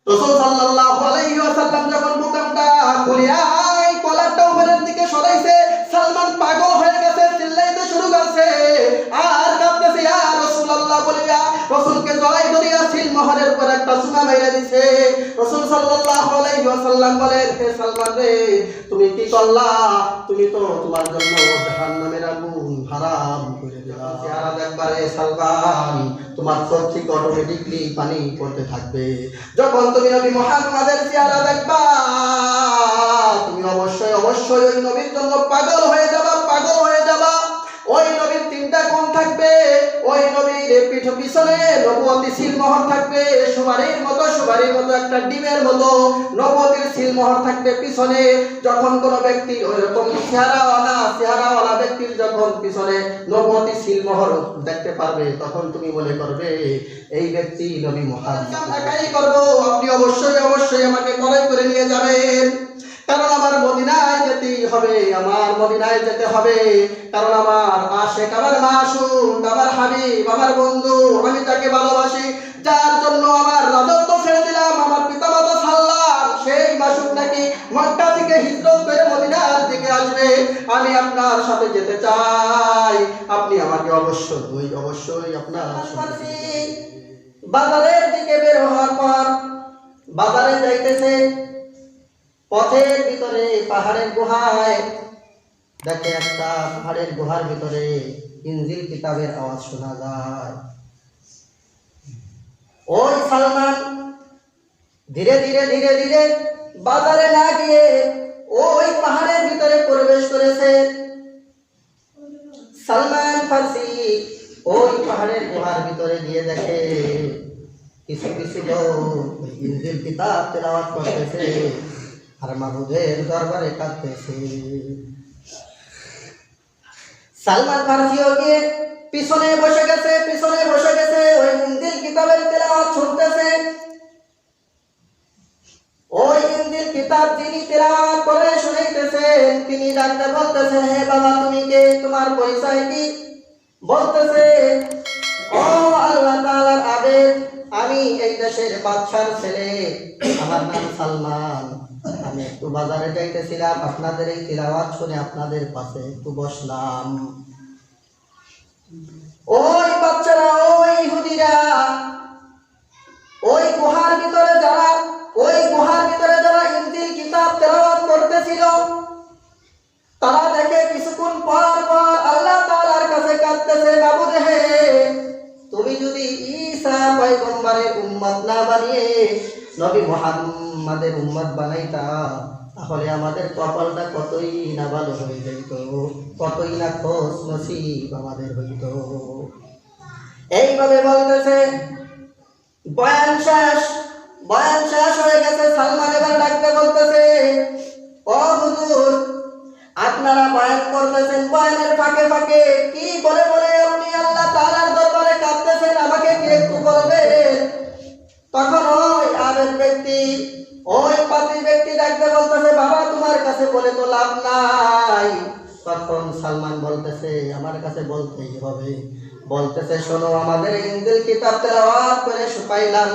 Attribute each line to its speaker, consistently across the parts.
Speaker 1: রাসূল সাল্লাল্লাহু আলাইহি ওয়াসাল্লাম যখন বুকামটা খুলিয়াই কলারটা উপরের দিকে সরাইছে, সালমান পাগল হয়ে গেছে, চিল্লাইতে শুরু করছে আর কাঁদতেছে, ইয়া রাসূলুল্লাহ বলিয়া রাসূলকে জড়াই ধরিয়া সিলমোহরের উপর একটা চুমা মাইরা দিছে। রাসূল সাল্লাল্লাহু আলাইহি ওয়াসাল্লাম বলেন, হে সালমান রে, তুমি কি করলা? তুমি তো তোমার জন্য জাহান্নামের আগুন হারাম করে দিলা। চেহারা দেখবারে সালমান, তোমার চোখ থেকে অটোমেটিকলি পানি পড়তে থাকবে। যখন তুমি নবী মুহাম্মাদের চেহারা দেখবা, তুমি অবশ্যই অবশ্যই ওই নবীর জন্য পাগল হয়ে যাবা, পাগল হয়ে যাবা। ওই নবীর তিনটা গুণ থাকবে। ওই নবীর পিছনে নবুয়তি সিলমোহর থাকবে, সুবারির মতো একটা ডিমের মতো নবুয়তির সিলমোহর থাকবে পিছনে। যখন কোনো ব্যক্তির ওইরকম চেহারাওয়ালা ব্যক্তির যখন পিছনে নবুয়তি সিলমোহর দেখতে পারবে, তখন তুমি মনে করবে এই ব্যক্তি নবী মুহাম্মদ। একাই করব, আপনি অবশ্যই অবশ্যই আমাকে কড়াই করে নিয়ে যাবেন, কারণ আমার মদিনায় যেতেই হবে, আমার মদিনায় যেতে হবে। কারণ আমার আশিক, আমার মাসুক, আমার হাবিব, আমার বন্ধু, আমি তাকে ভালোবাসি, যার জন্য আমার রাজত্ব ছেড়ে দিলাম, আমার পিতামাতা সাল্লাম, সেই মাসুক নাকি মক্কা থেকে হিজরত করে মদিনার দিকে আসবে। আমি আপনার সাথে যেতে চাই, আপনি আমাকে অবশ্যই অবশ্যই আপনার সাথে। বাজারের দিকে বের হওয়ার পর বাজারে যাইতেছে, পথের ভিতরে পাহাড়ের গুহায় দেখে একটা পাহাড়ের গুহার ভিতরে ইনজিল কিতাবের আওয়াজ শোনা যায়। ওই সালমান ধীরে ধীরে ধীরে ধীরে বাজারে না গিয়ে ওই পাহাড়ের ভিতরে প্রবেশ করেছে। সালমান ফারসি ওই পাহাড়ের গুহার ভিতরে গিয়ে দেখে কিছু কিছু লোক ইনজিল কিতাব তেলাওয়াত করতেছে আর মাহবুবের দরবারে কাঁদতেছে। সালমান ফারসিও গিয়ে পিছনে বসে গেছে ওই ইনজিল কিতাবের তেলাওয়াত শুনতেছে। ওই ইনজিল কিতাব যিনি তেলাওয়াত করে শুনাইতেছেন, তিনি ডাকতে বলতেছেন, হে বাবা তুমি কে, তোমার পরিচয় কি? বলতেছে, ও আল্লাহ তাআলার আবেদ, আমি এই দেশের বাদশার ছেলে, আমার নাম সালমান। আমি একটু বাজারে যাইতেছিলাম, আপনাদের এই তিলাওয়াত শুনে আপনাদের পাশে একটু বসলাম। ওই বাচ্চারা, ওই ইহুদিরা ওই গুহার ভিতরে যারা ইনজিল কিতাব তেলাওয়াত করতেছিল, তারা দেখে কিছুক্ষণ পর আল্লাহ তাআলার কাছে কাঁদতেছে, মাবুদ হে, তুমি যদি ঈসা পয়গম্বরের উম্মত না বানিয়ে নবী মুহাম্মাদের উম্মত বানাইতা, তাহলে আমাদের কপালটা কতই না ভালো হয়ে যেত, কতই না খোশ নসিব আমাদের হইত। এইভাবে বলতেছে। বয়ান শেষ হয়ে গেছে। সালমান এবার ডাকতে বলতেছে, ও হুজুর, আপনারা বয়ান করতেছেন, বয়ানের ফাঁকে ফাঁকে কি বলে আপনি আল্লাহ তাআলার দরবারে কাঁদতেছেন, আমাকে কি একটু বলবেন? তখন ওই আবেদ ব্যক্তি, ওই পাপী ব্যক্তি ডাকতে বলতেছে, বাবা তোমার কাছে বলে তো লাভ নাই। তখন সালমান বলতেছে, আমার কাছে বলতেই হবে। বলতেছে, শোনো, আমাদের ইনজিল কিতাব তেলাওয়াত করে পাইলাম,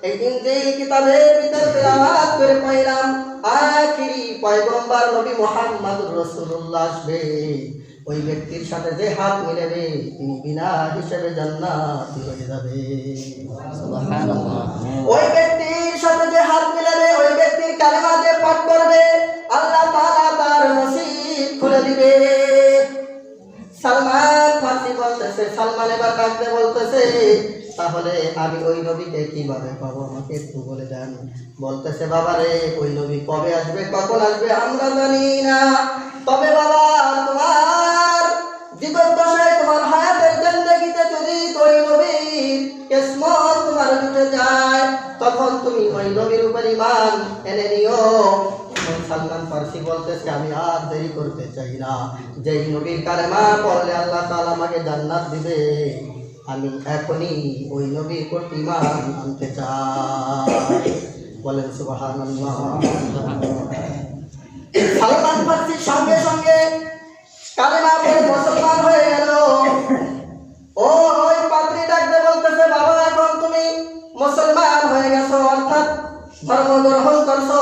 Speaker 1: এই ইনজিল কিতাবের ভিতরে তেলাওয়াত করে পাইলাম আখিরি পয়গম্বর নবী মুহাম্মদুর রাসূলুল্লাহ আসবে। ওই ব্যক্তির সাথে যে হাত মিলাবে তিনি বিনা হিসেবে জান্নাতি হয়ে যাবে। সুবহানাল্লাহ। ওই ব্যক্তির সাথে যে হাত মিলাবে, ওই ব্যক্তির কালেমা যে পাঠ করবে, আল্লাহ তাআলা তার নসিব খুলে দিবে। সালমান ফারসি বলতেছে, সালমান এবার ডাকতে বলতেছে, তাহলে আমি ওই নবীকে কিভাবে পাবো, আমাকে একটু বলে দেন। বলতেছে, বাবা রে, ওই নবী কবে আসবে, কখন আসবে আমরা জানি না, তবে বাবা তোমার জীবদ্দশায়, তোমার হায়াতের জিন্দেগিতে যদি ওই নবীর কিসমত তোমার জুটে যায়, তখন তুমি ওই নবীর উপর ঈমান এনে নিও। সালমান ফারসি বলতেছে, আমি আর দেরি করতে চাই না, যেই নবীর কালেমা পড়লে আল্লাহ তাআলা আমাকে জান্নাত দিবে, আমি এখনই ওই নবীর প্রতি ঈমান আনতে চাই। বলেন সুবহানাল্লাহ। সালমান ফারসি সঙ্গে সঙ্গে কালেমা পড়ে মুসলমান হয়ে গেল। ওই পাত্রী ডাকতে বলতেছে, বাবা এখন তুমি মুসলমান হয়ে গেছো, অর্থাৎ ধর্ম গ্রহণ করছো,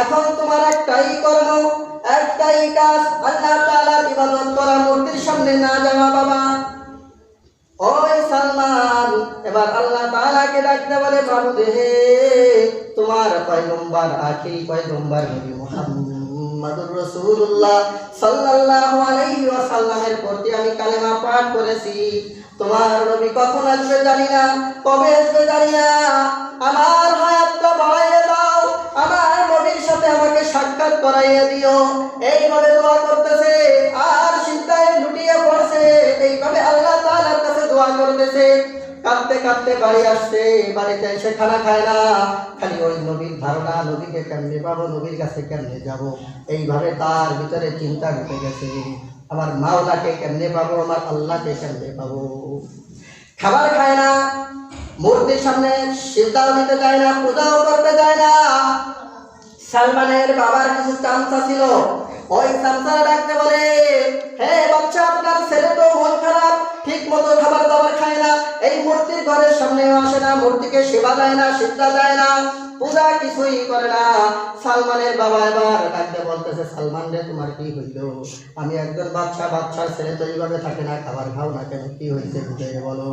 Speaker 1: এখন তোমার একটাই কর্ম, একটাই কাজ, আল্লাহ তাআলার ইবাদত করা, মূর্তির সামনে না যাওয়া। বাবা ওই সালমান এবার আল্লাহ তাআলাকে ডাকতে বলে, মাবুদ হে, তোমার পয়গম্বর, আখিরি পয়গম্বর নবী মুহাম্মদুর রাসূলুল্লাহ সাল্লাল্লাহু আলাইহি ওয়াসাল্লামের প্রতি আমি কালেমা পাঠ করেছি। তোমার নবী কখন আসবে জানি না, কবে আসবে জানি না, আমার হায়াতটা বাড়াইয়ে দাও, আমার নবীর সাথে আমাকে সাক্ষাৎ করাইয়ে দিও। এইভাবে দোয়া করতেছে আর চিন্তায় লুটিয়ে পড়ছে, এইভাবে আল্লাহ তাআলার কাছে দোয়া করতেছে। কাঁদতে কাঁদতে বাড়ি আসছে, বাড়িতে এসে খানা খায় না, খালি ওই নবীর ধারণা, নবীকে কেমনে পাবো, নবীর কাছে কেমনে যাব, এইভাবে তার ভিতরে চিন্তা ঢুকে গেছে, আমার মাওলাকে কেমনে পাবো, আমার আল্লাহকে কেমনে পাবো। খাবার খায় না, মূর্তির সামনে সিজদাও দিতে যায় না, পূজাও করতে যায় না। সালমানের বাবার কিছু চামচা ছিল, ওই চামচারা ডাকতে বলে, হে বাচ্চা, আপনার ছেলে তো মন খারাপ, ঠিক মতো খাবার দাবার খায় না, এই মূর্তির ঘরের সামনেও আসে না, মূর্তিকে সেবা দেয় না, সিজদা দেয় না, পূজা কিছুই করে না। সালমানের বাবা এবার ডাকতে বলতেছে, সালমান রে, তোমার কি হইল? আমি একজন বাচ্চা, বাচ্চার ছেলে তো এইভাবে থাকে না, খাবার খাও না কেন, কি হয়েছে বুঝে বলো।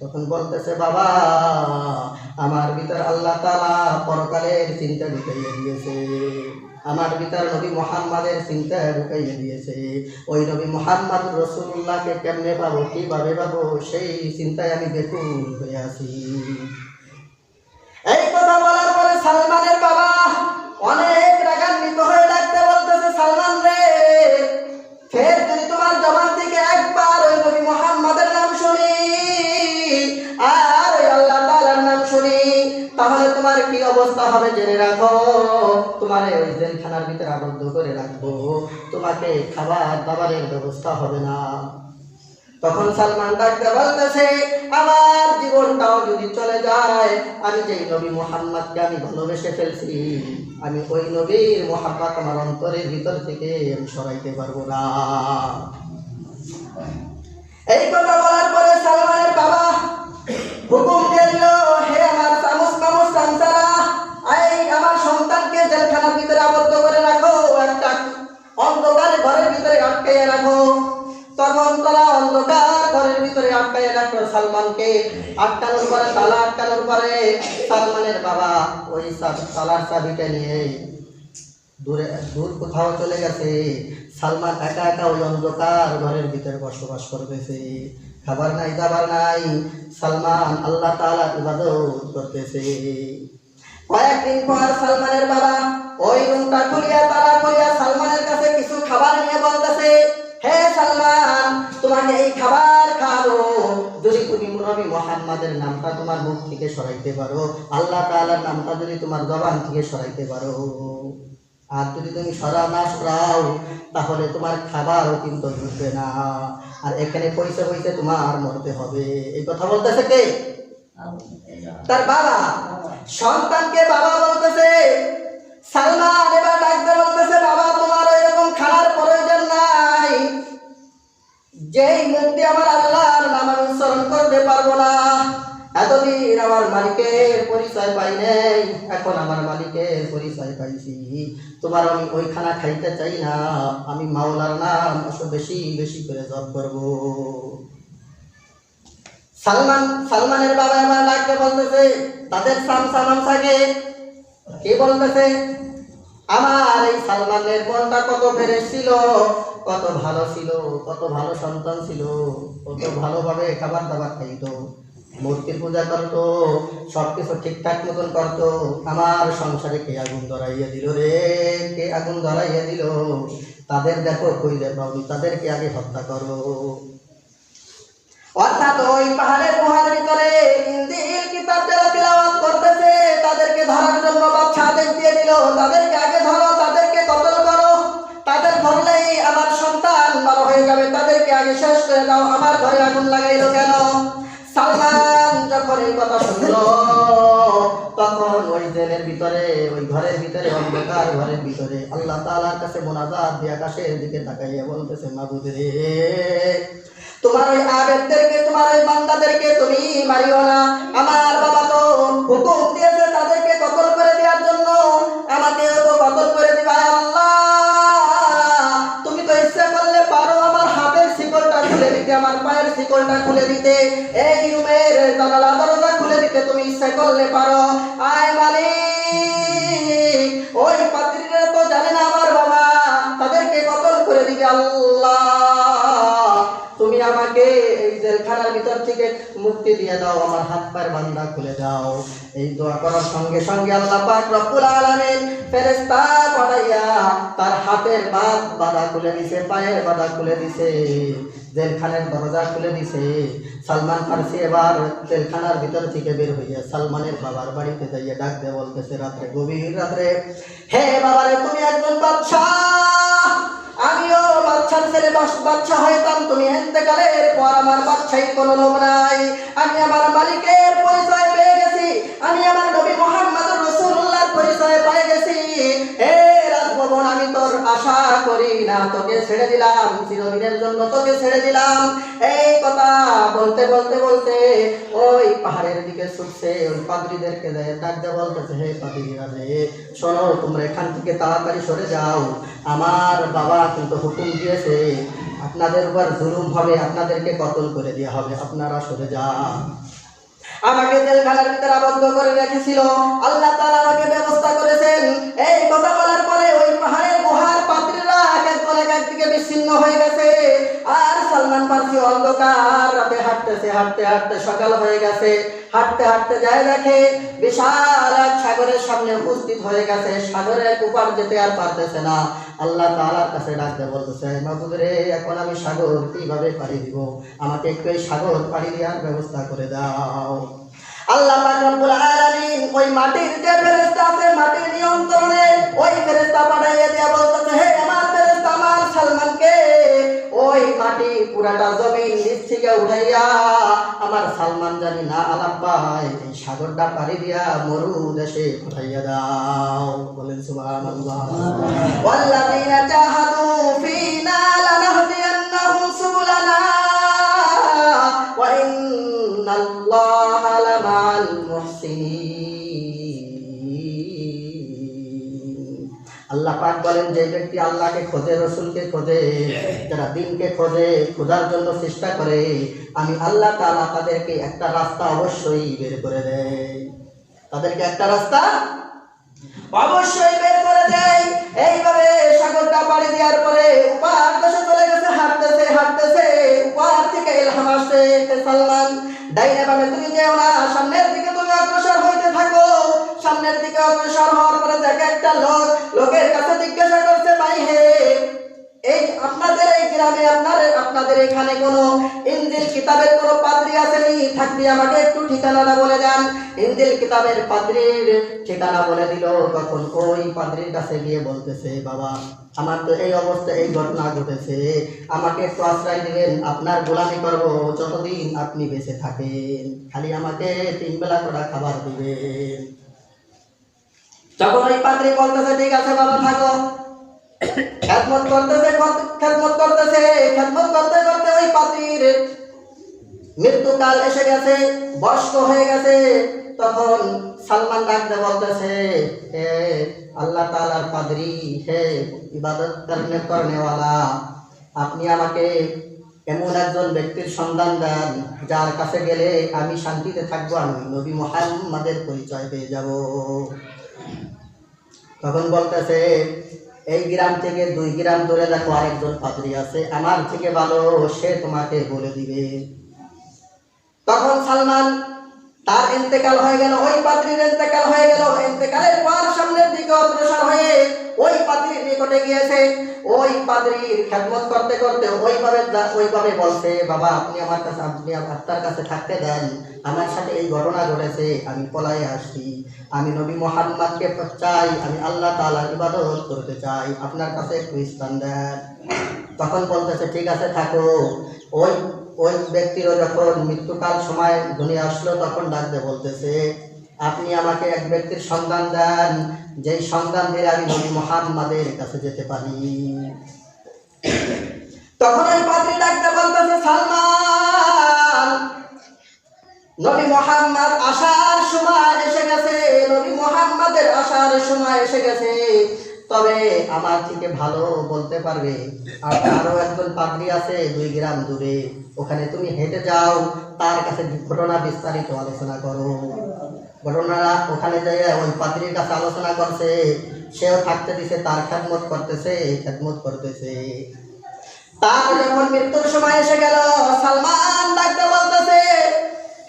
Speaker 1: তখন বলতেছে, বাবা, আমার ভিতর আল্লাহ তাআলা পরকালের চিন্তা ঢুকাইয়ে দিয়েছে, আমার ভিতর নবী মুহাম্মাদের চিন্তা ঢুকাইয়ে দিয়েছে। ওই নবী মুহাম্মদুর রাসূলুল্লাহকে কেমনে পাবো, কিভাবে পাবো, সেই চিন্তায় আমি বেকুল হয়ে আছি। এই কথা বলার পরে সালমানের বাবা অনেক রাগান্বিত হয়ে ডাকতে বলতেছে, সালমান রে, ফের যদি তোমার জবান থেকে একবার ওই নবী মুহাম্মাদের নাম শুনি আর ওই আল্লাহ তাআলার নাম শুনি, তাহলে তোমার কি অবস্থা হবে জেনে রাখো, তোমার ওই জেলখানার ভিতরে আবদ্ধ করে রাখবো, তোমাকে খাবার দাবারের ব্যবস্থা হবে না। তখন সালমান ডাকতে বলতেছে, আমার জীবনটাও যদি চলে যায়, আমি যেই নবী মুহাম্মদকে আমি ভালোবেসে ফেলছি, আমি ওই নবীর মুহাব্বত আমার অন্তরের ভিতর থেকে আমি সরাইতে পারবো না। এই কথা বলার পরে সালমানের বাবা হুকুম দিয়ে দিল, হে আমার চামচ মামুচ চামচারা, এই আমার সন্তানকে জেলখানার ভিতরে আবদ্ধ করে রাখো, একটা অন্ধকার ঘরের ভিতরে আটকাইয়ে রাখো। তখন তারা অন্ধকার ঘরের ভিতরে আটকাইয়ে রাখলো সালমানকে। আটকানোর পরে, তালা আটকানোর পরে সালমানের বাবা ওই তালার চাবিটা নিয়ে দূর কোথাও চলে গেছে। সালমান একা একা ওই অন্ধকার ঘরের ভিতরে বসবাস করতেছে, খাবার নাই, দাবার নাই, সালমান আল্লাহ তাআলার ইবাদত করতেছে। কয়েকদিন পর সালমানের বাবা ওই রুমটা খুলিয়া, তালা খুলিয়া সালমানের কাছে কিছু খাবার নিয়ে বলতেছে, হে সালমান, তোমাকে এই খাবার খাবো যদি তুমি নবী মুহাম্মাদের নামটা তোমার মুখ থেকে সরাইতে পারো, আল্লাহ তাআলার নামটা যদি তোমার জবান থেকে সরাইতে পারো। আর যদি তুমি সরাও, তাহলে তোমার খাবারও কিন্তু ঢুকবে না, আর এখানে পয়সা পয়সা তোমার মরতে হবে। এই কথা বলতেছে কে? তার বাবা। সন্তানকে বাবা বলতেছে। সালমান এবার ডাকতে বলতেছে, বাবা, তোমার এরকম খানার প্রয়োজন নাই, যেই মুক্তি আমার আল্লাহর নাম আমি উচ্চারণ করতে পারবো না। এতদিন আমার মালিকের পরিচয় পাই নাই, এখন আমার মালিকের পরিচয় পাইছি। তোমার আমি ওই খানা খাইতে চাই না, আমি মাওলার নাম বেশি বেশি করে জপ করব। সালমানের বাবা আমার ডাকতে বলতেছে, তাদের সামসাকে কি বলতেছে, আমার এই সালমানের মনটা কত ফ্রেশ ছিল, কত ভালো ছিল, কত ভালো সন্তান ছিল, কত ভালোভাবে খাবার দাবার খাইতো, মূর্তির পূজা করতো, সবকিছু ঠিকঠাক মতন করতো। আমার সংসারে কে আগুন ধরাইয়া দিল রে, কে আগুন ধরাইয়া দিল, তাদের দেখো কইলে পাবি, তাদেরকে আগে হত্যা করো। অর্থাৎ ওই পাহাড়ের গুহার ভিতরে ইনজিল কিতাব যারা তিলাওয়াত করতেছে, তাদেরকে ধরার জন্য বাদশা আদেশ দিয়ে দিল, তাদেরকে আগে ধরো, তাদেরকে কতল করো, তাদের ধরলেই আমার সন্তান ভালো হয়ে যাবে, তাদেরকে আগে শেষ করে দাও, আমার ঘরে আগুন লাগাইলো কেন? সালমান যখন এই কথা শুনলো, তখন ওই জেলের ভিতরে, ওই ঘরের ভিতরে, অন্ধকার ঘরের ভিতরে আল্লাহ তাআলার কাছে মুনাজাত দিয়ে আকাশের দিকে তাকাইয়া বলতেছে, মাবুদ রে, তোমার ওই আবেদদেরকে, তোমার ওই বান্দাদেরকে তুমি মারিও না, আমার বাবা তো হুকুম দিয়েছে তাদেরকে কতল করে কবরটা খুলে দিতে, এই রুমের জানালা দরজা খুলে দিতে তুমি ইচ্ছা করলে পারো। আয় মালিক, ওই পাদ্রীরা তো জানে না আমার বাবা, তাদেরকে কতল করে দিবে আল্লাহ। তুমি আমাকে এই জেলখানার ভিতর থেকে মুক্তি দিয়ে দাও, আমার হাত পায়ের বান্ধা খুলে দাও। এই দোয়া করার সঙ্গে সঙ্গে আল্লাহ পাক রব্বুল আলামিন ফেরেশতা পাঠাইয়া তার হাতের বাঁধা খুলে দিছে, পায়ের বাঁধা খুলে দিছে, জেলখানার দরজা খুলে দিছে। সালমান ফার্সি এবার জেলখানার ভিতর থেকে বের হইয়া সালমানের বাবার বাড়িতে যাইয়া ডাক দিয়ে বলতেছে রাত্রে, গভীর রাত্রে, হে বাবারে, তুমি একজন বাদশা, আমিও বাচ্চার ছেলে বাচ্চা হইতাম, তুমি ইন্তেকালের পর আমার বাচ্চাই কোনো লোভ নাই। আমি আমার মালিকের পরিচয় পেয়ে গেছি, আমি আমার নবী মুহাম্মদুর রাসূলুল্লাহর পরিচয় পেয়ে গেছি। হে রাজভবন, আমি তোর আশা করি না, তোকে ছেড়ে দিলাম, চিরদিনের জন্য তোকে ছেড়ে দিলাম। এই কথা বলতে বলতে বলতে ওই পাহাড়ের দিকে ছুটছে, ওই পাদ্রীদেরকে ডাকতে বলতেছে, হে পাদ্রীরা রে, শোনো, তোমরা এখান থেকে তাড়াতাড়ি সরে যাও, আমার বাবা কিন্তু হুকুম দিয়েছে আপনাদের উপর জুলুম হবে, আপনাদেরকে কতল করে দেওয়া হবে, আপনারা সরে যান। আমাকে জেলখানার ভিতরে আবদ্ধ করে রেখেছিল, আল্লাহ তাআলা আমাকে ব্যবস্থা করেছেন। এই কথা বলার পরে ওই পাহাড়ের গুহার পাদ্রীরা এক দিকে বিচ্ছিন্ন হয়ে গেছে, আর সালমান ফার্সি অন্ধকার রাতে হাঁটতেছে, হাঁটতে হাঁটতে সকাল হয়ে গেছে। হাঁটতে হাঁটতে যায় দেখে বিশাল এক সাগরের সামনে উপস্থিত হয়ে গেছে, সাগরের উপার যেতে আর পারতেছে না। আল্লাহ তাআলার কাছে ডাকতে বলতেছে, মাবুদ রে, এখন আমি সাগর কিভাবে পাড়ি দিব, আমাকে একটু এই সাগর পাড়ি দেওয়ার ব্যবস্থা করে দাও। আল্লাহ পাক রব্বুল আলামিন ওই মাটির যে ফেরেশতা আছে, মাটির নিয়ন্ত্রণে ওই ফেরেশতা পাঠাইয়া দিয়া বলতেছে, হে আমার ফেরেশতা, আমার সালমানকে ওই মাটি পুরাটা জমিন নিচ থেকে উঠাইয়া আমার সালমান জানি না আলাপ পায়, এই সাগরটা পাড়ি দিয়া মরু দেশে পাঠাইয়া দাও। বলেন সুবহানাল্লাহ। ওয়াল্লাযীনা জাহাদু ফীনা লানাহদিয়ান্নাহুম সুবুলানা ওয়া ইন্নাল্লাহা লামাল মুহসিনিন। আল্লাহ পাক বলেন, যে ব্যক্তি আল্লাহকে খোঁজে, রসুলকে খোঁজে, যারা দিনকে খোঁজে, খোঁজার জন্য চেষ্টা করে, আমি আল্লাহ তাআলা তাদেরকে একটা রাস্তা অবশ্যই বের করে দেয়, তাদেরকে একটা রাস্তা অবশ্যই বের করে দেয়। এইভাবে সাগরটা পাড়ি দেওয়ার পরে উপার দেশে চলে গেছে, হাঁটতেছে হাঁটতেছে, উপার থেকে ইলহাম আসছে, সালমান ডাইনে বামে তুমি যেও না, সামনের দিকে তুমি অগ্রসর হইতে থাকো। সামনের দিকে অগ্রসর হওয়ার পরে দেখে একটা লোকের কাছে জিজ্ঞাসা করছে, ভাই হে, এই আপনাদের এই গ্রামে আপনাদের এখানে কোনো ইনজিল কিতাবের কোনো পাদ্রী আসেনি? থাকলে আমাকে একটু ঠিকানাটা বলে দেন। ইনজিল কিতাবের পাদ্রীর ঠিকানা বলে দিল। তখন ওই পাদ্রীর কাছে গিয়ে বলতেছে, বাবা, আমার তো এই অবস্থা, এই ঘটনা ঘটেছে, আমাকে একটু আশ্রয় দিবেন, আপনার গোলামি করব যতদিন আপনি বেঁচে থাকেন, খালি আমাকে 3 বেলা করে খাবার দিবেন। যখন ওই পাদ্রী বলতেছে, ঠিক আছে বাবা, থাকো, খেদমত করতেছে খেদমত করতে করতে ওই পাদ্রীর মৃত্যুকাল এসে গেছে, বয়স্ক হয়ে গেছে। তখন সালমান ডাকতে বলতেছে, হে আল্লাহ তাআলার পাদ্রী, হে ইবাদত করনেওয়ালা, আপনি আমাকে এমন একজন ব্যক্তির সন্ধান দেন যার কাছে গেলে আমি শান্তিতে থাকবো, আমি নবী মুহাম্মদের পরিচয় পেয়ে যাব। তখন বলতেছে, এই গ্রাম থেকে 2 গ্রাম দূরে দেখো আরেকজন পাদ্রী আছে, আমার থেকে ভালো, সে তোমাকে বলে দিবে। তখন সালমান, তার ইন্তেকাল হয়ে গেল, ওই পাদ্রীর ইন্তেকাল হয়ে গেল। ইন্তেকালের পর সামনের দিকে অগ্রসর হয়ে ওই পাদ্রীর নিকটে গিয়েছে। ওই পাদ্রীর খেদমত করতে করতে ওইভাবে বলছে, বাবা, আপনি আমার কাছে, আপনি আপনার কাছে থাকতে দেন, আমার সাথে এই ঘটনা ঘটেছে, আমি পলায়ে আসছি, আমি নবী মুহাম্মদকে চাই, আমি আল্লাহ তাআলার ইবাদত করতে চাই, আপনার কাছে একটু স্থান দেন। তখন বলতেছে, ঠিক আছে, থাকো। ওই ব্যক্তিরও যখন মৃত্যুকাল সময় দুনিয়া আসলো, তখন ডাকতে বলতেছে, আপনি আমাকে এক ব্যক্তির সন্ধান দেন, যেই সন্ধান দিলে আমি নবী মুহাম্মদের কাছে যেতে পারি। তখন ওই পাদ্রী ডাকতে বলতেছে, সালমান, নবী মুহাম্মদ আসার সময় এসে গেছে, নবী মুহাম্মদের আসার সময় এসে গেছে। তবে আমার থেকে ভালো বলতে পারবে আর আরো একজন পাদ্রী আছে 2 গ্রাম দূরে, ওখানে তুমি হেঁটে যাও, তার কাছে ঘটনা বিস্তারিত আলোচনা করো। ঘটনারা ওখানে যাই ওই পাদ্রীর কাছে আলোচনা করছে, সেও থাকতে দিছে, তার খেদমত করতেছে। তার যখন মৃত্যুর সময় এসে গেল, সালমান ডাকতে বলতেছে,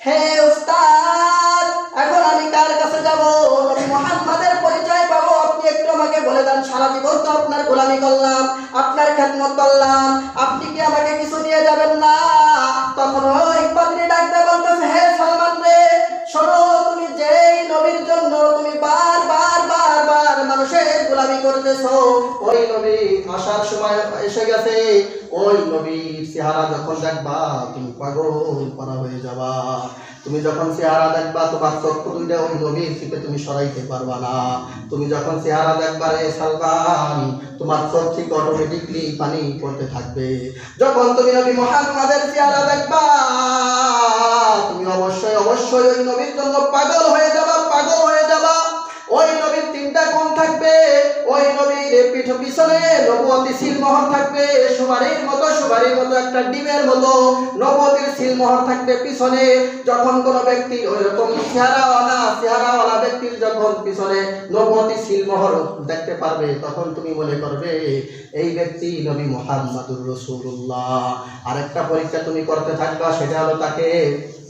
Speaker 1: হে উস্তাদ, এখন আমি কার কাছে যাব? নবী মুহাম্মাদের পরিচয় পাবো, আপনি একটু আমাকে বলে দেন। সারা জীবন তো আপনার গোলামি করলাম, আপনার খেদমত করলাম, আপনি কি আমাকে কিছু দিয়ে যাবেন না? তখন ওই পাদ্রী ডাকতে বলতেছে, হে সালমান রে, শোনো, তুমি যেই নবীর জন্য তুমি বারবার মানুষের গোলামি করতেছো, ওই নবী আসার সময় এসে গেছে। ওই নবীর চেহারা যখন দেখবা তুমি পাগল করা হয়ে যাবা। তুমি যখন চেহারা দেখবা তোমার চক্ষু দুইটা ওই নবীর থেকে তুমি সরাইতে পারবা না। তুমি যখন চেহারা দেখবা রে সালমান, তোমার চোখ থেকে অটোমেটিকলি পানি পড়তে থাকবে। যখন তুমি নবী মুহাম্মাদের চেহারা দেখবা, তুমি অবশ্যই ওই নবীর জন্য পাগল হয়ে যাবা। ওই নবীর 3টা গুণ থাকবে। ওই নবীর পিছনে নবুয়তি সিলমোহর থাকবে, সুবারির মতো একটা ডিমের মতো নবুয়তির সিলমোহর থাকবে পিছনে। যখন কোন ব্যক্তি ওইরকম চেহারাওয়ালা ব্যক্তির যখন পিছনে নবুয়তি সিলমোহর দেখতে পারবে, তখন তুমি মনে করবে এই ব্যক্তি নবী মুহাম্মাদুর রাসূলুল্লাহ। আরেকটা পরীক্ষা তুমি করতে থাকবা, সেটা হলো তাকে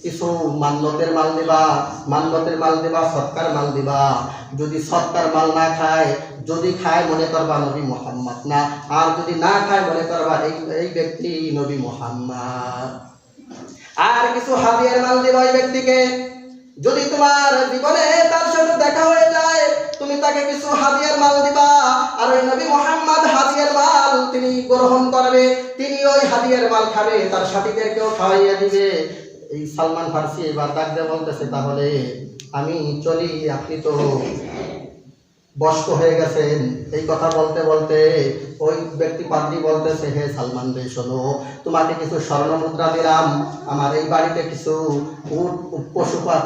Speaker 1: কিছু মান্যতের মাল দিবা, সৎকার মাল দিবা। যদি সৎকার মাল না খায়, যদি খায় মনে করবা নবী মুহাম্মদ না, আর যদি না খায় মনে করবা এই ব্যক্তি নবী মুহাম্মদ। আর কিছু হাদিয়ার মাল দিবা ওই ব্যক্তিকে। যদি তোমার জীবনে তার সাথে দেখা হয়ে যায়, তুমি তাকে কিছু হাদিয়ার মাল দিবা, আর ওই নবী মুহাম্মদ হাদিয়ার মাল তিনি গ্রহণ করবে, তিনি ওই হাদিয়ার মাল খাবে, তার সাথীদেরকেও খাওয়াইয়া দিবে। এই সালমান ফার্সি এবার ডাকতে বলতেছে, তাহলে আমি চলি, আপনি তো বয়স্ক হয়ে গেছেন। এই কথা বলতে বলতে ওই ব্যক্তি পাদ্রী বলতেছে, হে সালমান রে, শোনো, তোমাকে কিছু স্বর্ণ মুদ্রা দিলাম, আমার এই বাড়িতে কিছু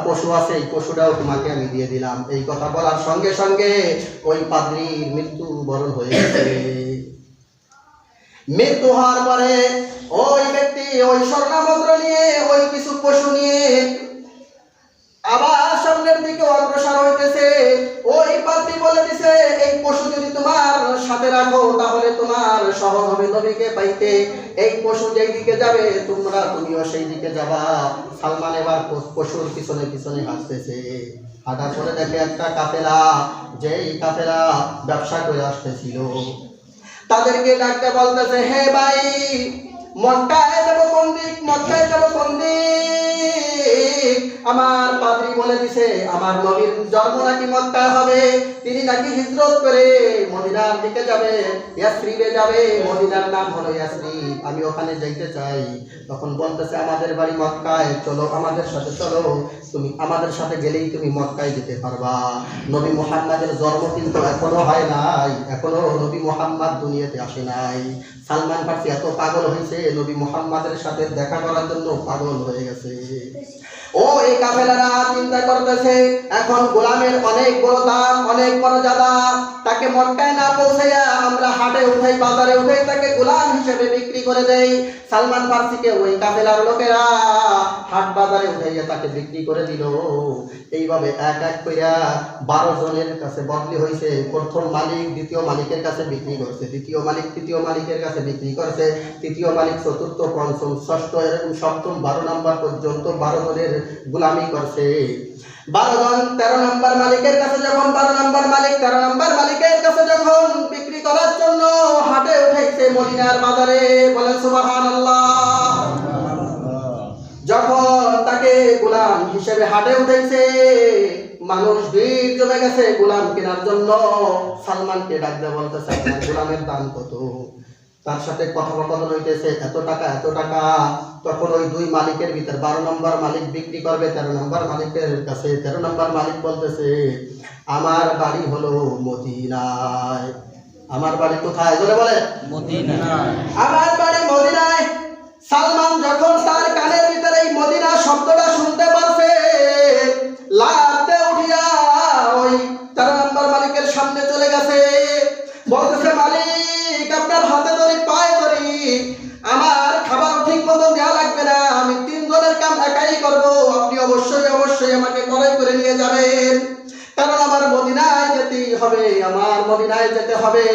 Speaker 1: পশু আছে, এই পশুটাও তোমাকে আমি দিয়ে দিলাম। এই কথা বলার সঙ্গে সঙ্গে ওই পাদ্রীর মৃত্যুবরণ হয়ে গেছে। মৃত্যু হওয়ার পরে ওই ব্যক্তি ওই স্বর্ণ মুদ্রা নিয়ে, ওই কিছু পশু নিয়ে আবার সামনের দিকে অগ্রসর হইতেছে। ওই পাদ্রী বলে দিছে, এই পশু যদি তোমার সাথে রাখো তাহলে তোমার সহজ হবে নবীকে পাইতে। এই পশু যেই দিকে যাবে তুমিও সেই দিকে যাবা। সালমান এবার পশুর পিছনে হাঁটতেছে। হাঁটার পরে দেখে একটা কাফেলা, যেই কাফেলা ব্যবসা করে আসতেছিল, তাদেরকে ডাকতে বলতেছে, হে ভাই, মক্কায় যাব কোন দিক? আমার পাদ্রী বলে দিছে আমার নবীর জন্ম নাকি মক্কায় হবে, তিনি নাকি হিজরত করে মদিনার দিকে যাবে, ইয়াসরিবে যাবে, মদিনার নাম হলো ইয়াসরিব, আমি ওখানে যাইতে চাই। তখন বলতেছে, আমাদের বাড়ি মক্কায়, চলো আমাদের সাথে চলো, তুমি আমাদের সাথে গেলেই তুমি মক্কায় যেতে পারবা। নবী মুহাম্মাদের জন্ম কিন্তু এখনো হয় নাই, এখনো নবী মুহাম্মদ দুনিয়াতে আসে নাই। সালমান ফার্সি এত পাগল হয়েছে, নবী মুহাম্মাদের সাথে দেখা করার জন্য পাগল হয়ে গেছে। ও এই কাফেলারা চিন্তা করতেছে, এখন গোলামের অনেক বড় দাম, অনেক মর্যাদা, তাকে মক্কায় না পৌঁছাইয়া আমরা হাটে উঠাই, বাজারে উঠাই, তাকে গোলাম হিসেবে বিক্রি করে দেই। সালমান ফার্সিকে ওই কাফেলার লোকেরা হাট বাজারে উঠাইয়া তাকে বিক্রি করে দিল। এইভাবে এক এক কইরা 12 জনের কাছে বদলি হয়েছে। প্রথম মালিক দ্বিতীয় মালিকের কাছে বিক্রি করছে, দ্বিতীয় মালিক তৃতীয় মালিকের কাছে বিক্রি করছে, তৃতীয় মালিক চতুর্থ, পঞ্চম, ষষ্ঠ, এরকম সপ্তম 12 নম্বর পর্যন্ত 12 জনের গোলামি করছে। 12 জন 13 নম্বর মালিকের কাছে যখন 12 নম্বর মালিক 13 নম্বর মালিকের কাছে যখন বিক্রি করার জন্য হাটে উঠাইছে মদিনার বাজারে, বলেন সুবহানাল্লাহ। যখন তাকে গোলাম হিসেবে হাটে উঠাইছে, মানুষ ভিড় জমে গেছে গোলাম কেনার জন্য। সালমানকে ডাকতে বলতেছে, আপনার গোলামের দাম কত? তার সাথে কথোপকথন হইতেছে, এত টাকা। তখন ওই 2 মালিকের ভিতর 12 নম্বর মালিক বিক্রি করবে 13 নম্বর মালিকের কাছে। 13 নম্বর মালিক বলতেছে, আমার বাড়ি হলো মদিনায়। আমার বাড়ি কোথায়? জোরে বলে। মদিনায়। আমার বাড়ি মদিনায়। সালমান যখন তার কানের ভিতরে এই মদিনা শব্দটা শুনতে পারছে, লাফতে উঠিয়া ওই 13 নম্বর মালিকের সামনে চলে গেছে। বলতেছে মালিক আপনার হাতে ধরি পায়ে ধরি, আমার খাবার ঠিক মতো দেওয়া লাগবে না, আমি 3 জনের কাম একাই করব, আপনি অবশ্যই অবশ্যই আমাকে কড়াই করে নিয়ে যাবেন, কারণ আমার মদিনায় যেতেই হবে, আমার মদিনায় যেতে হবে,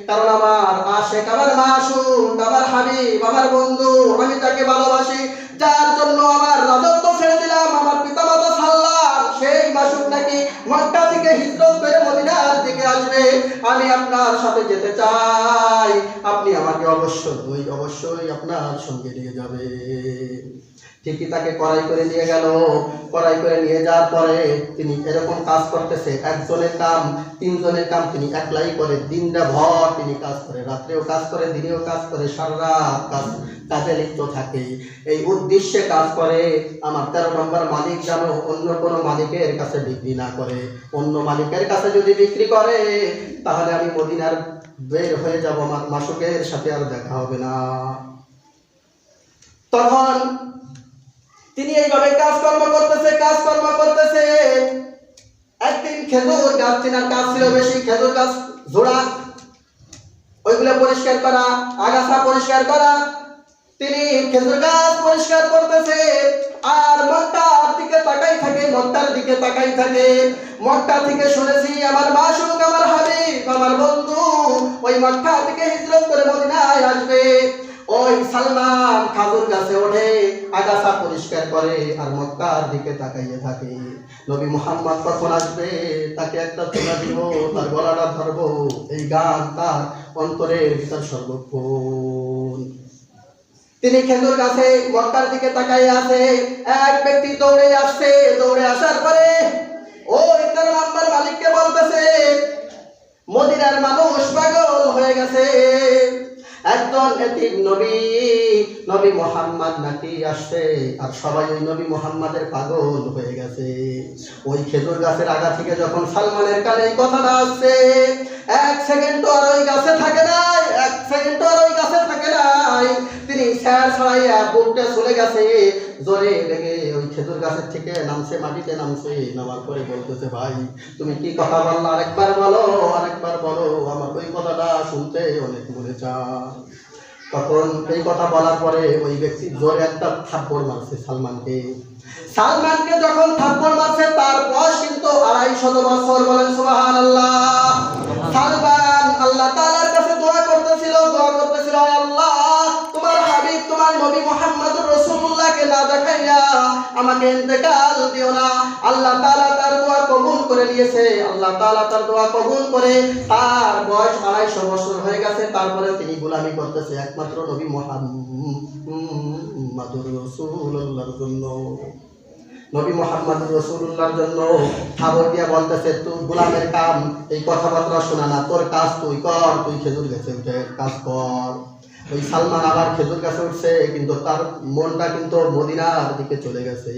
Speaker 1: কারণ আমার আশিক, আমার মাসুক, আমার হাবিব, আমার বন্ধু, আমি তাকে ভালোবাসি, যার জন্য আমার রাজত্ব ছেড়ে দিলাম, আমার পিতামাতা ছাড়লাম, সেই মাসুক নাকি মক্কা থেকে হিজরত করে মদিনার দিকে আসবে, আমি আপনার সাথে যেতে চাই, আপনি আমাকে অবশ্যই অবশ্যই আপনার সঙ্গে নিয়ে যাবে। ঠিকই তাকে কড়াই করে নিয়ে গেল। কড়াই করে নিয়ে যাওয়ার পরে তিনি এরকম কাজ করতেছে, একজনের কাম 3 জনের কাম তিনি একলাই করে, দিনটা ভর তিনি কাজ করে, রাত্রেও কাজ করে, দিনেও কাজ করে, সারা রাত কাজে লিপ্ত থাকে, এই উদ্দেশ্যে কাজ করে আমার 13 নম্বর মালিক যেন অন্য কোনো মালিকের কাছে বিক্রি না করে, অন্য মালিকের কাছে যদি বিক্রি করে তাহলে আমি মদিনার বের হয়ে যাব, আমার মাসুকের সাথে আর দেখা হবে না। তখন তিনি এইভাবে কাজকর্ম করতেছে। একদিন খেজুর গাছ চেনার কাজ ছিল বেশি, খেজুর গাছ জোড়া ওইগুলো পরিষ্কার করা, আগাছা পরিষ্কার করা, তিনি খেজুর গাছ পরিষ্কার করতেছে আর মক্কার দিকে তাকাই থাকে, মক্কা থেকে শুনেছি আমার মাসুক, আমার হাবিব, আমার বন্ধু ওই মক্কা থেকে হিজরত করে মদিনায় আসবে। ওই সালমান খেজুর গাছে ওঠে, আগাছা পরিষ্কার করে আর মক্কার দিকে তাকাইয়ে থাকে, নবী মুহাম্মদ কখন আসবে, তাকে একটা চুলা দিব, তার গলাটা ধরবো, এই গান তার অন্তরের ভিতর সর্বক্ষণ। তিনি খেজুর গাছে মক্কার দিকে তাকাইয়ে আছে, এক ব্যক্তি দৌড়ে আসছে, দৌড়ে আসার পরে ওই 13 নম্বর মালিককে বলতেছে মদিনার মানুষ পাগল হয়ে গেছে, একজন এতিম নবী মুহাম্মদ নাকি আসছে আর সবাই ওই নবী মুহাম্মাদের পাগল হয়ে গেছে। ওই খেজুর গাছের আগা থেকে যখন সালমানের কানে এই কথাটা আসছে, 1 সেকেন্ড আর ওই গাছে থাকে নাই, তিনি স্যার ছড়াইয়া বুকটা চলে গেছে, জোরে লেগে ওই খেজুর গাছের থেকে নামছে, মাটিতে নামছে, নামার পরে বলতেছে ভাই তুমি কি কথা বললা, আরেকবার বলো, আমার ওই কথাটা শুনতে অনেক মনে চায়। তখন এই কথা বলার পরে ওই ব্যক্তি জোরে একটা থাপ্পড় মারছে সালমানকে যখন থাপ্পড় মারছে তার বয়স কিন্তু 250 বছর, বলেন সুবহানাল্লাহ। সালমান আল্লাহ তাআলার কাছে দোয়া করতেছিল, আল্লাহ তোমার হাবিব, তোমার নবী মুহাম্মদুর রাসূলুল্লাহকে না দেখাইয়া আমাকে ইন্তেকাল দিও না। আল্লাহ তাআলা তার দোয়া কবুল করে নিয়েছে, তার বয়স 250 বছর হয়ে গেছে, তারপরে তিনি গোলামি করতেছে একমাত্র নবী মুহাম্মদুর রাসূলুল্লাহর জন্য, খবর দিয়া বলতেছে তুই গোলামের কাম, এই কথাবার্তা শোনা না, তোর কাজ তুই কর, তুই খেজুর গাছে উঠে কাজ কর। ওই সালমান আবার খেজুর গাছে উঠছে, কিন্তু তার মনটা কিন্তু মদিনার দিকে চলে গেছে,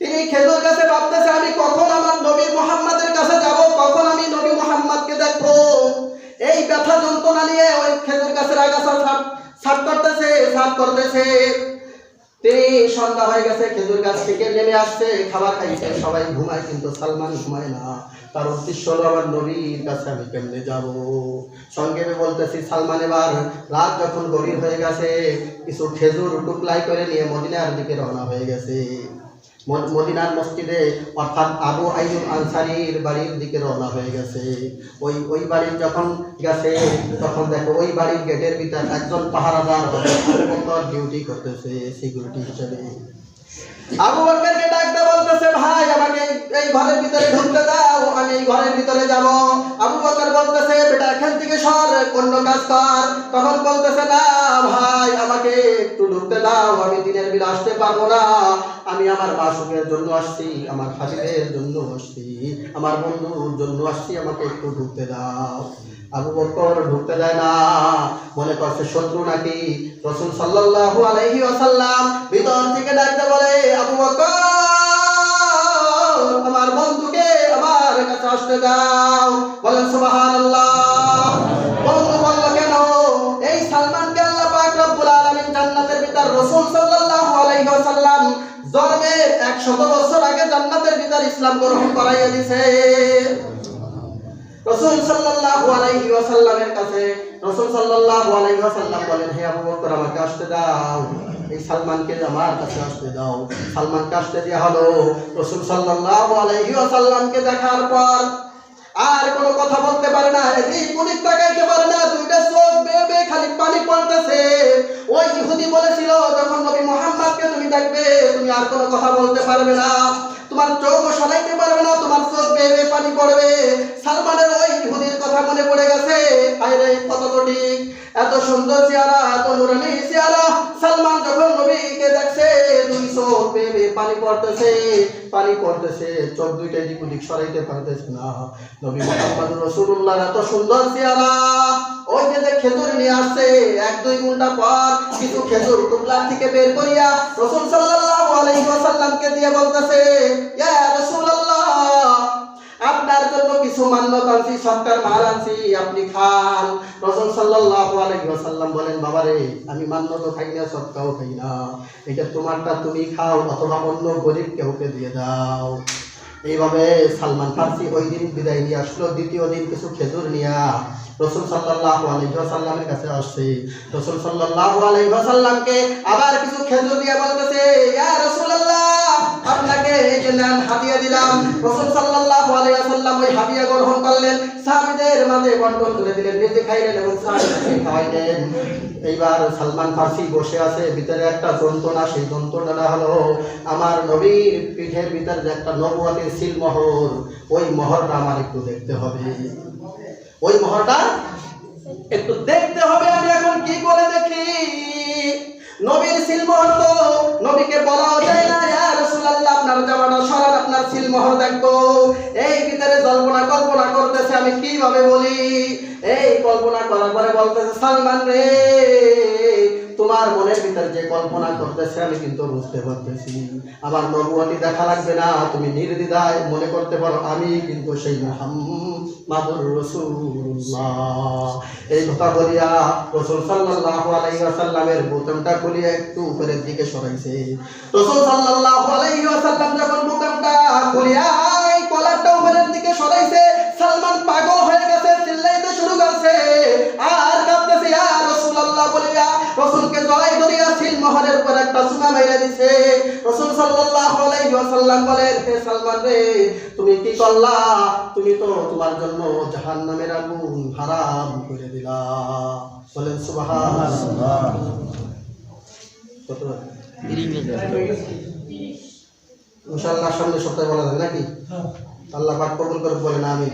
Speaker 1: তিনি খেজুর গাছে ভাবতেছে আমি কখন আমার নবী মুহাম্মাদের কাছে যাব, কখন আমি নবী মুহাম্মাদকে দেখবো। এই ব্যথা যন্ত্রণা নিয়ে ওই খেজুর গাছের আগাছা সাফ করতেছে। তিনি সন্ধ্যা হয়ে গেছে, খেজুর গাছ থেকে নেমে আসছে, খাবার খাইছে, সবাই ঘুমায় কিন্তু সালমান ঘুমায় না। তার উদ্দেশ্য হলো আমার নবীর কাছে আমি কেমনে যাব। সংক্ষেপে বলতেছি, সালমান এবার রাত যখন গভীর হয়ে গেছে, কিছু খেজুর টুকলাই করে নিয়ে মদিনার দিকে রওনা হয়ে গেছে। মদিনার মসজিদে অর্থাৎ আবু আইয়ুব আনসারীর বাড়ির দিকে রওনা হয়ে গেছে। ওই বাড়ির যখন গেছে তখন দেখো ওই বাড়ির গেটের ভিতর একজন পাহারাদার ডিউটি করতেছে সিকিউরিটি হিসেবে। আবু বকরকে ডাকতে বলতেছে ভাই আমাকে এই ঘরের ভিতরে ঢুকতে দাও, আমি এই ঘরের ভিতরে যাব। আবু বকর বলতেছে বেটা এখান থেকে সর, অন্য কাজ কর। তখন বলতেছে না ভাই আমাকে একটু ঢুকতে দাও, আমি দিনের বেলা আসতে পারবো না, আমি আমার মাসুকের জন্য আসছি, আমার হাবিবের জন্য আসছি, আমার বন্ধুর জন্য আসছি, আমাকে একটু ঢুকতে দাও। আবু বকর ঢুকতে দেয় না, মনে করছে শত্রু নাকি। রাসূল সাল্লাল্লাহু আলাইহি ওয়াসাল্লাম ভিতর থেকে ডাকতে বলে আবু বকর আমার বন্ধুকে আমার কাছে আসতে দাও, বলেন সুবহানাল্লাহ। বন্ধু বলল কেন? এই সালমানকে আল্লাহ পাক রব্বুল আলামিন জান্নাতের ভিতর রাসূল সাল্লাল্লাহু আলাইহি ওয়াসাল্লাম জন্মের 100 100 বছর আগে জান্নাতের ভিতর ইসলাম গ্রহণ করাইয়া দিয়েছে। রাসূল সাল্লাল্লাহু আলাইহি ওয়াসাল্লামের কাছে রাসূল সাল্লাল্লাহু আলাইহি ওয়াসাল্লাম বলেন, হে আবু বকর, আমাকে আসতে দাও, এই সালমানকে আমার কাছে আসতে দাও। সালমানকে আসতে দেয়া হলো। রাসূল সাল্লাল্লাহু আলাইহি ওয়াসাল্লামকে দেখার পর আর কোনো কথা বলতে পারে না, এদিক ওদিক তাকাইতে পারে না, দুইটা চোখ বেয়ে বেয়ে খালি পানি পড়তেছে। ওই ইহুদি বলেছিল, যখন নবী মুহাম্মদকে তুমি দেখবে তুমি আর কোনো কথা বলতে পারবে না, তোমার চোখ সরাইতে পারবে না, তোমার চোখ বেয়ে বেয়ে পানি পড়বে। সালমানের ওই ইহুদির কথা মনে পড়ে গেছে। আরে কত ঠিক, এত সুন্দর চেহারা, এত নুরানি চেহারা। সালমান যখন নবীকে দেখছে, দুই চোখ বেয়ে বেয়ে পানি পড়তেছে, পানি পড়তেছে, চোখ দুইটা দিক ওদিক সরাইতে পারতেছে না। নবী মুহাম্মদ রাসূলুল্লাহর এত সুন্দর চেহারা। ওই যে খেজুর নিয়ে আসছে, 1-2 ঘন্টা পর কিছু খেজুর টুকলা থেকে বের করিয়া রাসূল সাল্লাল্লাহু আলাইহি ওয়াসাল্লামকে দিয়ে বলতেছে, ইয়া রাসূলুল্লাহ, আপনার জন্য কিছু মান্যত আনছি, সরকার মাল আনছি, আপনি খান। রাসূল সাল্লাল্লাহু আলাইহি ওয়াসাল্লাম বলেন, বাবারে, আমি মান্যত খাই না, সদকাও খাই না, এটা তোমারটা তুমি খাও, অথবা অন্য গরিব কাউকে দিয়ে দাও। এইভাবে সালমান ফারসি ওই দিন বিদায় নিয়ে আসলো। দ্বিতীয় দিন কিছু খেজুর নিয়া রাসূল সাল্লাল্লাহু আলাইহি ওয়াসাল্লামের কাছে আসছে। রাসূল সাল্লাল্লাহু আলাইহি ওয়াসাল্লামকে আবার কিছু খেজুর দিয়ে বলতেছে, ইয়া রাসূলুল্লাহ, আপনাকে এই যে নেন, হাদিয়া দিলাম। রাসূল সাল্লাল্লাহু আলাইহি ওয়াসাল্লাম ওই হাদিয়া গ্রহণ করলেন, সাহাবীদের মাঝে বন্টন করে দিলেন, নিজে খাইলেন এবং সাহাবীদেরকে খাওয়াইলেন। এইবার সালমান ফারসি বসে আছে, ভিতরে একটা যন্ত্রণা, সেই যন্ত্রণাটা হলো আমার নবীর পিঠের ভিতরে যে একটা নবুয়তের সিলমোহর, ওই মোহরটা আমার একটু দেখতে হবে, ওই মোহরটা একটু দেখতে হবে। আমি এখন কি করে দেখি? নবীর সিলমোহর তো নবীকে বলাও যায় না, ইয়া রাসূলুল্লাহ, আপনার জামাটা সরান, আপনার সিলমোহর দেখবো। এই ভিতরে কল্পনা করতেছে, আমি কিভাবে বলি? এই কল্পনা করার পরে বলতেছে, সালমান রে, তোমার মনের ভিতরে যে কল্পনা করতেছে আমি কিন্তু বুঝতে পারতেছি। আমার নবুয়তি দেখা লাগবে না, তুমি নির্দ্বিধায় মনে করতে পারো আমি কিন্তু সেই মুহাম্মাদুর রাসূলুল্লাহ। এই কথা বলিয়া রাসূল সাল্লাল্লাহু আলাইহি ওয়াসাল্লামের বোতামটা খুলিয়ে একটু উপরের দিকে সরাইছে। রাসূল সাল্লাল্লাহু আলাইহি ওয়াসাল্লাম যখন বোতামটা খুলিয়া এই কলারটা উপরের দিকে সরাইছে, সালমান পাগল হয়ে গেছে, চিল্লাইতে শুরু করছে আর কাঁপতেছে, ইয়া রাসূলুল্লাহ বলিয়া রাসূলকে জড়াই ধরিয়া সিলমোহরের উপর একটা চুমা মেরে দিছে। রাসূল সাল্লাল্লাহু আলাইহি ওয়াসাল্লাম বলেন, হে সালমান রে, তুমি কি করলা? তুমি তো তোমার জন্য জাহান্নামের আগুন হারাম করে দিলা। বলেন সুবহানাল্লাহ। কত ইনশাআল্লাহ সামনের সপ্তাহে বলা যাবে নাকি? আল্লাহ পাক কবুল করে বলেন আমিন।